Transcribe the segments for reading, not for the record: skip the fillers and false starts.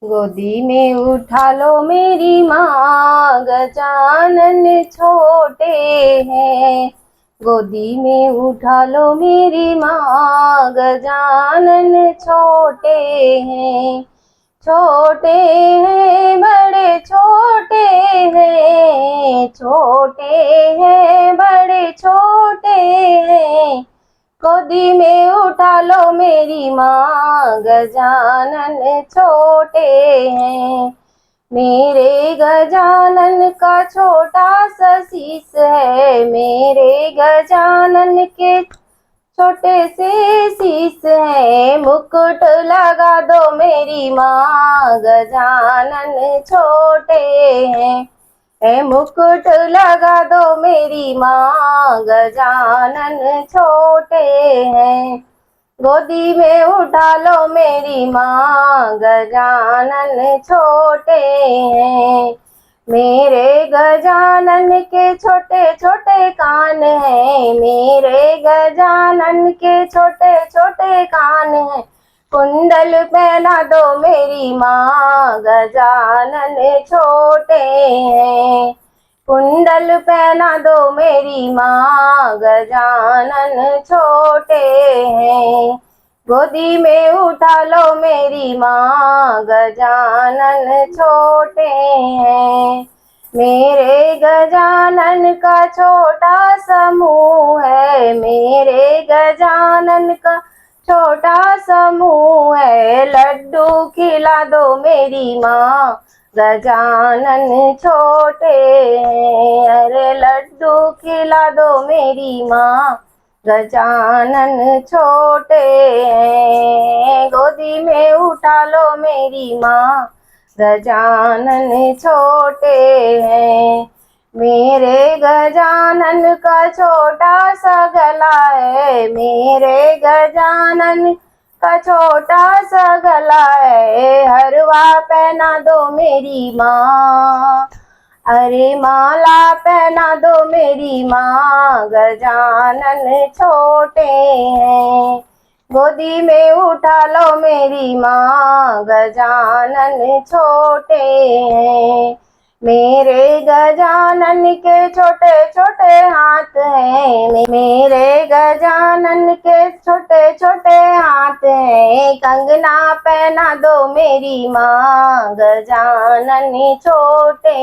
गोदी में उठा लो मेरी माँ, गजानन छोटे हैं। गोदी में उठा लो मेरी माँ, गजानन छोटे हैं। छोटे हैं बड़े छोटे हैं, छोटे हैं बड़े छोटे हैं। गोदी में उठा लो मेरी माँ, गजानन छोटे हैं। मेरे गजानन का छोटा सा शीश है, मेरे गजानन के छोटे से शीश है। मुकुट लगा दो मेरी माँ, गजानन छोटे हैं। मुकुट लगा दो मेरी माँ, गजानन छोटे हैं। गोदी में उठा लो मेरी माँ, गजानन छोटे हैं। मेरे गजानन के छोटे छोटे कान हैं, मेरे गजानन के छोटे छोटे कान हैं। कुंडल पहना दो मेरी माँ, गजानन छोटे हैं। कुंडल पहना दो मेरी माँ, गजानन छोटे हैं। गोदी में उठा लो मेरी माँ, गजानन छोटे हैं। मेरे गजानन का छोटा समूह है, मेरे गजानन का छोटा समूह है। लड्डू खिला दो मेरी माँ, गजानन छोटे हैं। अरे लड्डू खिला दो मेरी माँ, गजानन छोटे हैं। गोदी में उठा लो मेरी माँ, गजानन छोटे हैं। मेरे गजानन का छोटा सा गला है, मेरे गजानन का छोटा सा गला है। हरवा पहना दो मेरी माँ, अरे माला पहना दो मेरी माँ, गजानन छोटे हैं। गोदी में उठा लो मेरी माँ, गजानन छोटे हैं। मेरे गजानन के छोटे छोटे हाथ हैं, मेरे गजानन के छोटे छोटे हाथ हैं। कंगना पहना दो मेरी माँ, गजानन छोटे।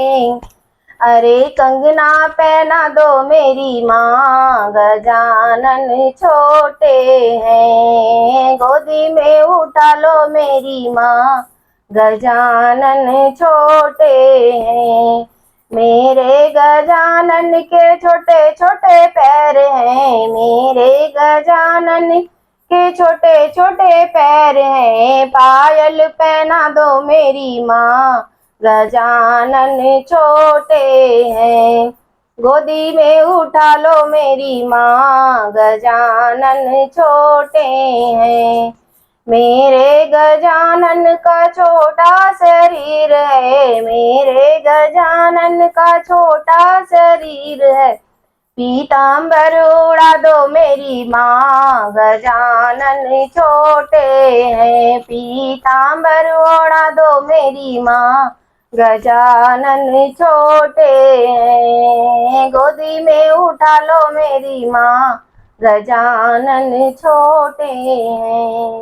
अरे कंगना पहना दो मेरी माँ, गजानन छोटे हैं। गोदी में उठा लो मेरी माँ, गजानन छोटे हैं। मेरे गजानन के छोटे छोटे पैर हैं, मेरे गजानन के छोटे छोटे पैर हैं। पायल पहना दो मेरी माँ, गजानन छोटे हैं। गोदी में उठा लो मेरी माँ, गजानन छोटे हैं। मेरे गजानन का छोटा शरीर है, मेरे गजानन का छोटा शरीर है। पीताम्बर उड़ा दो मेरी माँ, गजानन छोटे हैं। पीताम्बर उड़ा दो मेरी माँ, गजानन छोटे हैं। गोदी में उठा लो मेरी माँ, गजानन छोटे हैं।